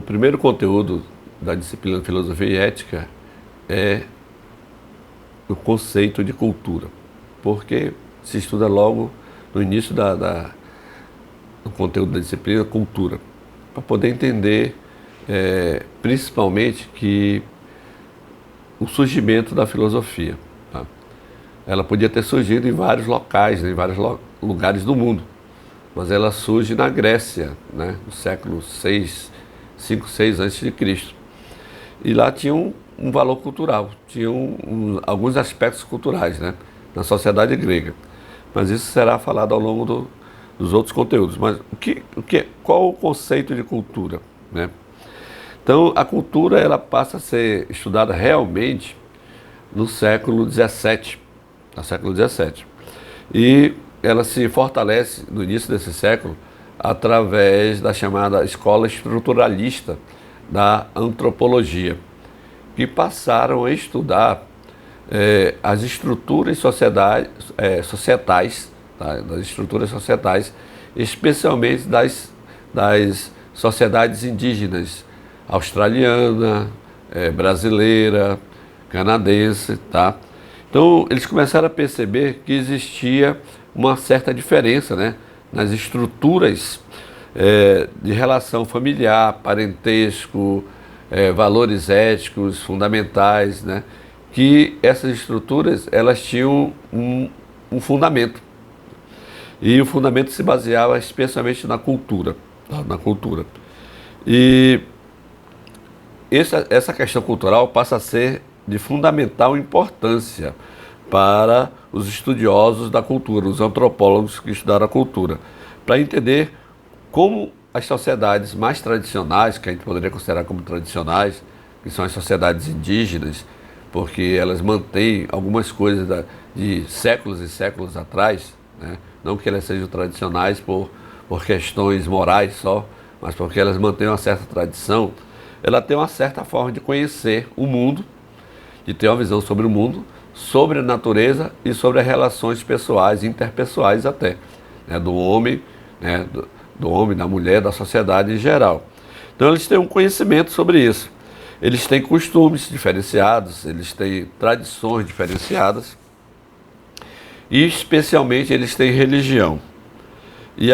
primeiro conteúdo da disciplina de Filosofia e Ética é o conceito de cultura, porque se estuda logo no início do conteúdo da disciplina cultura, para poder entender principalmente que o surgimento da filosofia. Tá? Ela podia ter surgido em vários locais, em vários lugares do mundo, mas ela surge na Grécia, né, no século 5, 6 a.C. E lá tinha um valor cultural, tinha alguns aspectos culturais, né, na sociedade grega. Mas isso será falado ao longo dos outros conteúdos. Mas qual o conceito de cultura? Né? Então, a cultura ela passa a ser estudada realmente no século XVII, E ela se fortalece no início desse século através da chamada escola estruturalista da antropologia, que passaram a estudar as estruturas societais, tá? Das estruturas societais, especialmente das sociedades indígenas, australiana, brasileira, canadense, tá? Então, eles começaram a perceber que existia uma certa diferença, né, nas estruturas de relação familiar, parentesco, valores éticos fundamentais, né, que essas estruturas elas tinham um fundamento. E o fundamento se baseava especialmente na cultura, tá? Na cultura. E essa questão cultural passa a ser de fundamental importância para os estudiosos da cultura, os antropólogos que estudaram a cultura, para entender como as sociedades mais tradicionais, que a gente poderia considerar como tradicionais, que são as sociedades indígenas, porque elas mantêm algumas coisas de séculos e séculos atrás, né? Não que elas sejam tradicionais por questões morais só, mas porque elas mantêm uma certa tradição, ela tem uma certa forma de conhecer o mundo, de ter uma visão sobre o mundo, sobre a natureza e sobre as relações pessoais, interpessoais até, né, do homem, né, do homem, da mulher, da sociedade em geral. Então eles têm um conhecimento sobre isso. Eles têm costumes diferenciados, eles têm tradições diferenciadas e especialmente eles têm religião. E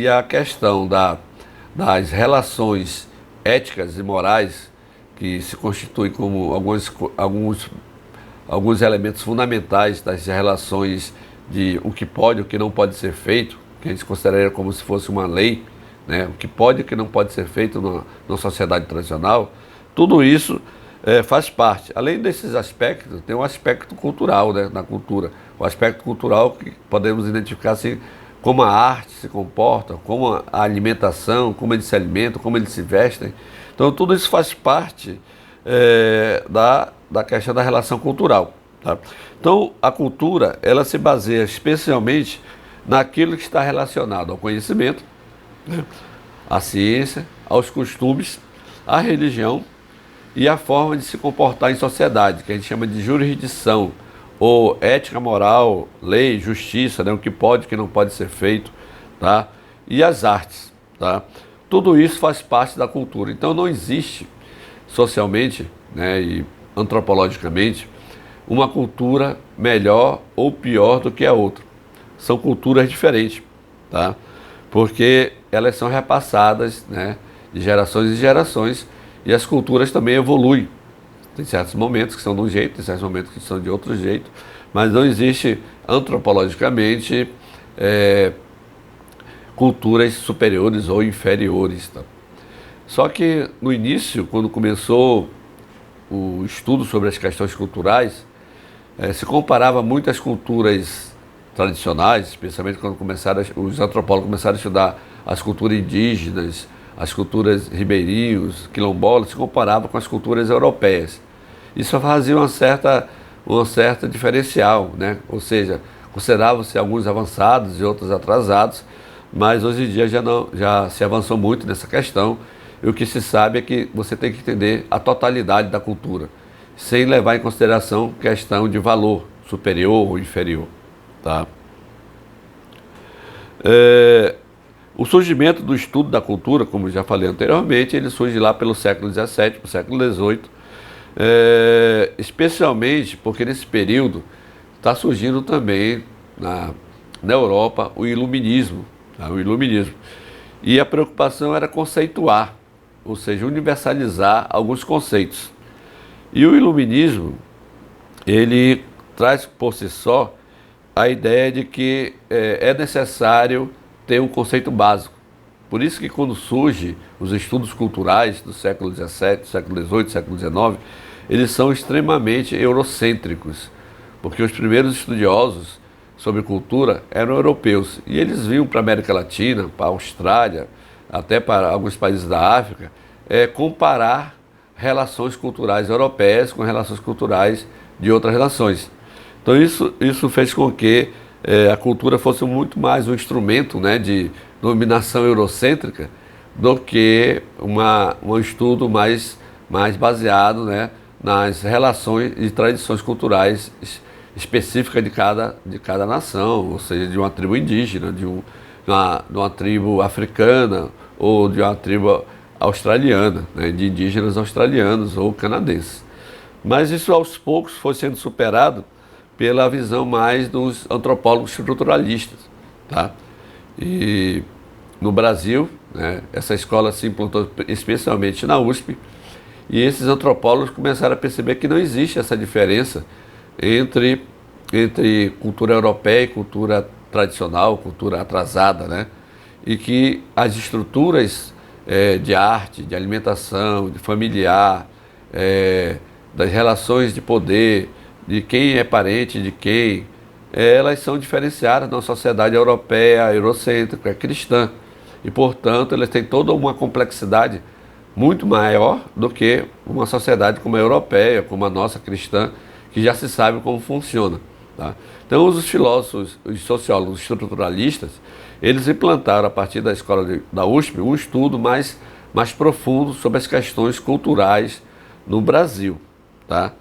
a questão das relações éticas e morais que se constituem como alguns elementos fundamentais das relações de o que pode e o que não pode ser feito, que a gente consideraria como se fosse uma lei, né? O que pode e o que não pode ser feito numa sociedade tradicional, tudo isso faz parte. Além desses aspectos, tem um aspecto cultural, né, na cultura. O aspecto cultural que podemos identificar assim, como a arte se comporta, como a alimentação, como eles se alimentam, como eles se vestem. Então tudo isso faz parte da questão da relação cultural. Tá? Então a cultura ela se baseia especialmente naquilo que está relacionado ao conhecimento, né? À ciência, aos costumes, à religião e à forma de se comportar em sociedade, que a gente chama de jurisdição, ou ética, moral, lei, justiça, né? O que pode e o que não pode ser feito, tá? E as artes. Tá? Tudo isso faz parte da cultura. Então não existe socialmente, né, e antropologicamente uma cultura melhor ou pior do que a outra. São culturas diferentes, tá? Porque elas são repassadas, né, de gerações em gerações e as culturas também evoluem. Tem certos momentos que são de um jeito, tem certos momentos que são de outro jeito, mas não existe antropologicamente culturas superiores ou inferiores. Tá? Só que no início, quando começou o estudo sobre as questões culturais, se comparava muito as culturas tradicionais, especialmente quando os antropólogos começaram a estudar as culturas indígenas, as culturas ribeirinhos, quilombolas, se comparava com as culturas europeias. Isso fazia uma certa diferencial, né? Ou seja, consideravam-se alguns avançados e outros atrasados, mas hoje em dia já se avançou muito nessa questão, e o que se sabe é que você tem que entender a totalidade da cultura, sem levar em consideração questão de valor superior ou inferior. Tá? O surgimento do estudo da cultura, como já falei anteriormente, ele surge lá pelo século XVII, pelo século XVIII, especialmente porque nesse período está surgindo também na Europa o iluminismo, tá? O iluminismo. E a preocupação era conceituar, ou seja, universalizar alguns conceitos. E o iluminismo, ele traz por si só a ideia de que é necessário ter um conceito básico. Por isso que quando surgem os estudos culturais do século XVII, século XVIII, século XIX, eles são extremamente eurocêntricos, porque os primeiros estudiosos sobre cultura eram europeus, e eles vinham para a América Latina, para a Austrália, até para alguns países da África, comparar relações culturais europeias com relações culturais de outras relações. Então isso fez com que a cultura fosse muito mais um instrumento, né, de dominação eurocêntrica do que um estudo mais baseado, né, nas relações e tradições culturais específicas de cada nação, ou seja, de uma tribo indígena, de uma tribo africana ou de uma tribo australiana, né, de indígenas australianos ou canadenses. Mas isso aos poucos foi sendo superado pela visão mais dos antropólogos estruturalistas, tá? E no Brasil, né, essa escola se implantou especialmente na USP, e esses antropólogos começaram a perceber que não existe essa diferença entre cultura europeia e cultura tradicional, cultura atrasada, né? E que as estruturas de arte, de alimentação, de familiar, das relações de poder, de quem é parente de quem, elas são diferenciadas na sociedade europeia, eurocêntrica, cristã. E, portanto, elas têm toda uma complexidade muito maior do que uma sociedade como a europeia, como a nossa cristã, que já se sabe como funciona. Tá? Então, os filósofos, os sociólogos estruturalistas, eles implantaram, a partir da escola da USP, um estudo mais profundo sobre as questões culturais no Brasil. Tá?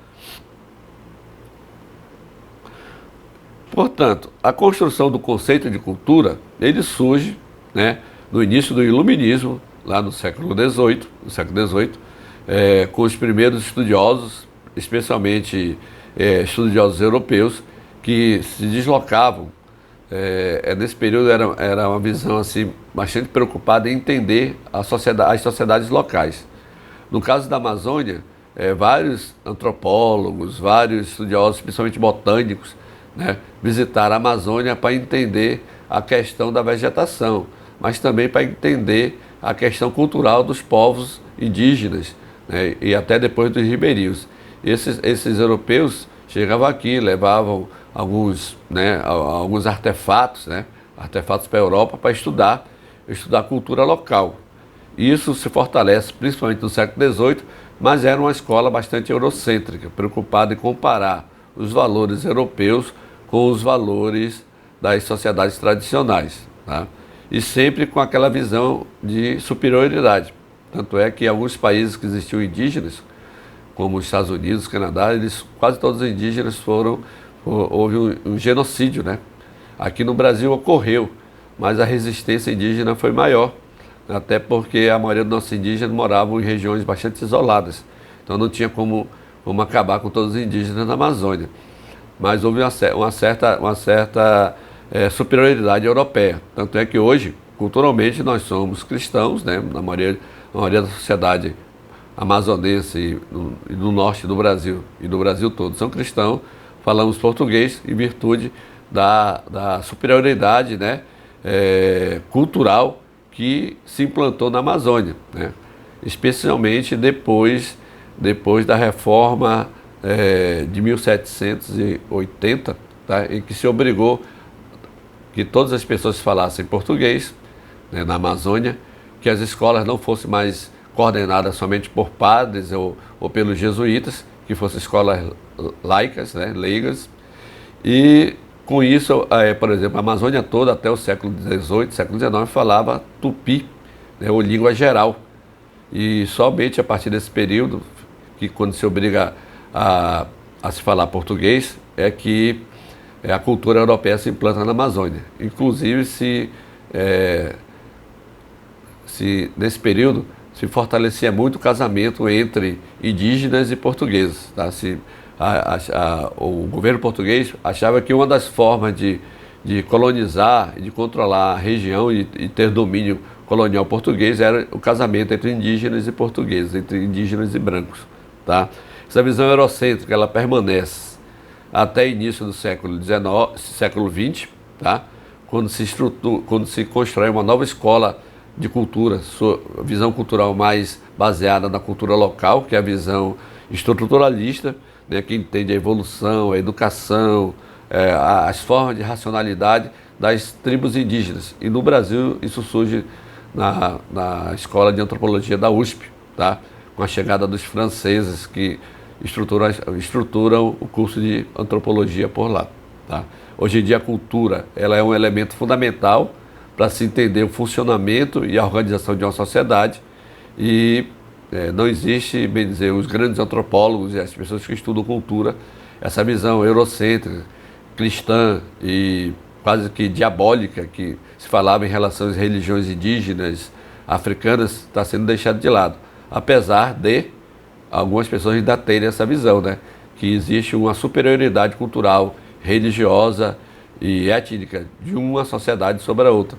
Portanto, a construção do conceito de cultura, ele surge, né, no início do iluminismo, lá no século XVIII, com os primeiros estudiosos, especialmente estudiosos europeus, que se deslocavam. Nesse período era uma visão assim, bastante preocupada em entender as sociedades locais. No caso da Amazônia, vários antropólogos, vários estudiosos, principalmente botânicos, né, visitaram a Amazônia para entender a questão da vegetação, mas também para entender a questão cultural dos povos indígenas, né, e até depois dos ribeirinhos. Esses europeus chegavam aqui, levavam alguns artefatos, né, artefatos para a Europa para estudar a cultura local. Isso se fortalece principalmente no século XVIII, mas era uma escola bastante eurocêntrica, preocupada em comparar os valores europeus com os valores das sociedades tradicionais, tá? E sempre com aquela visão de superioridade. Tanto é que alguns países que existiam indígenas, como os Estados Unidos, Canadá, quase todos os indígenas houve um genocídio, né? Aqui no Brasil ocorreu, mas a resistência indígena foi maior, até porque a maioria dos nossos indígenas moravam em regiões bastante isoladas, então não tinha como acabar com todos os indígenas na Amazônia. Mas houve uma certa superioridade europeia. Tanto é que hoje, culturalmente, nós somos cristãos, né? A maioria da sociedade amazonense e do norte do Brasil e do Brasil todo são cristãos, falamos português em virtude da superioridade, né, cultural que se implantou na Amazônia, né? Especialmente depois da reforma de 1780, tá, em que se obrigou que todas as pessoas falassem português, né, na Amazônia, que as escolas não fossem mais coordenadas somente por padres ou pelos jesuítas, que fossem escolas laicas, né, leigas. E com isso, por exemplo, a Amazônia toda até o século XVIII, século XIX falava tupi, né, ou língua geral. E somente a partir desse período, que quando se obriga a se falar português, é que a cultura europeia se implanta na Amazônia. Inclusive nesse período se fortalecia muito o casamento entre indígenas e portugueses. Tá? O governo português achava que uma das formas de colonizar e de controlar a região e ter domínio colonial português era o casamento entre indígenas e portugueses, entre indígenas e brancos. Tá? Essa visão eurocêntrica ela permanece até início do século XX, tá? Quando se constrói uma nova escola de cultura, sua visão cultural mais baseada na cultura local, que é a visão estruturalista, né, que entende a evolução, a educação, as formas de racionalidade das tribos indígenas. E no Brasil isso surge na Escola de Antropologia da USP, tá? Com a chegada dos franceses que estruturam o curso de antropologia por lá. Tá? Hoje em dia a cultura ela é um elemento fundamental para se entender o funcionamento e a organização de uma sociedade e não existe, bem dizer, os grandes antropólogos e as pessoas que estudam cultura, essa visão eurocêntrica, cristã e quase que diabólica que se falava em relação às religiões indígenas, africanas, está sendo deixada de lado. Apesar de algumas pessoas ainda terem essa visão, né? Que existe uma superioridade cultural, religiosa e étnica de uma sociedade sobre a outra.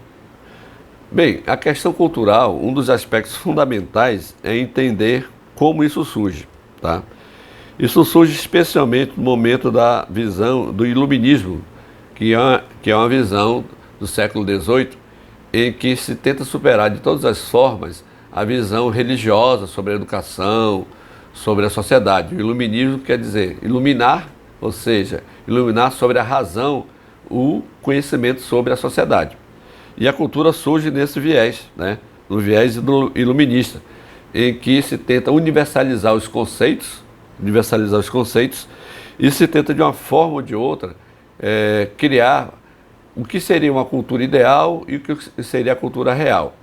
Bem, a questão cultural, um dos aspectos fundamentais é entender como isso surge. Tá? Isso surge especialmente no momento da visão do iluminismo, que é uma visão do século XVIII, em que se tenta superar de todas as formas a visão religiosa sobre a educação, sobre a sociedade. O iluminismo quer dizer iluminar, ou seja, iluminar sobre a razão o conhecimento sobre a sociedade. E a cultura surge nesse viés, né? No viés iluminista, em que se tenta universalizar os conceitos e se tenta de uma forma ou de outra criar o que seria uma cultura ideal e o que seria a cultura real.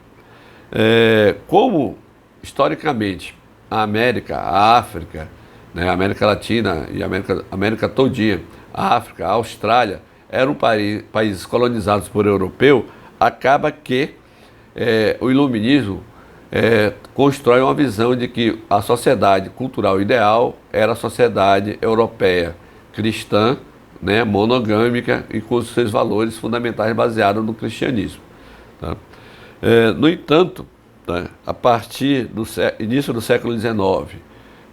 Como, historicamente, a América, a África, né, a América Latina e a América todinha, a África, a Austrália, eram países colonizados por europeu, acaba que o iluminismo constrói uma visão de que a sociedade cultural ideal era a sociedade europeia, cristã, né, monogâmica e com os seus valores fundamentais baseados no cristianismo. Tá? No entanto, tá, a partir do início do século XIX,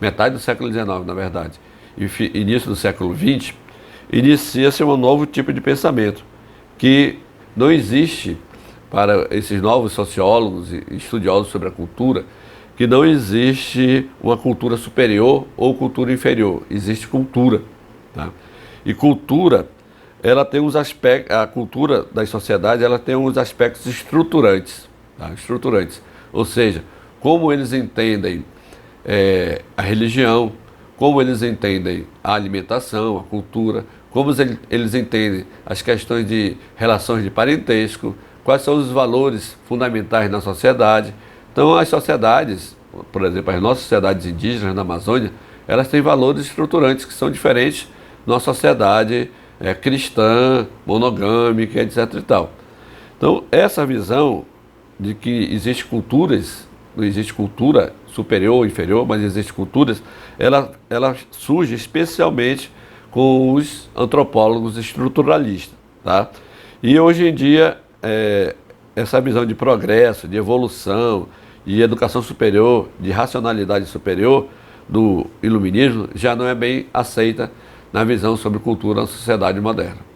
metade do século XIX, na verdade, e início do século XX, inicia-se um novo tipo de pensamento, que não existe para esses novos sociólogos e estudiosos sobre a cultura, que não existe uma cultura superior ou cultura inferior, existe cultura. Tá? E cultura, ela tem uns aspectos, a cultura das sociedades, ela tem uns aspectos estruturantes, tá? Estruturantes, ou seja, como eles entendem a religião, como eles entendem a alimentação, a cultura, como eles entendem as questões de relações de parentesco, quais são os valores fundamentais na sociedade. Então as sociedades, por exemplo, as nossas sociedades indígenas na Amazônia, elas têm valores estruturantes que são diferentes de uma sociedade cristã, monogâmica, etc. e tal. Então essa visão de que existe culturas, não existe cultura superior ou inferior, mas existe culturas, ela surge especialmente com os antropólogos estruturalistas. Tá? E hoje em dia, essa visão de progresso, de evolução, de educação superior, de racionalidade superior do iluminismo já não é bem aceita na visão sobre cultura na sociedade moderna.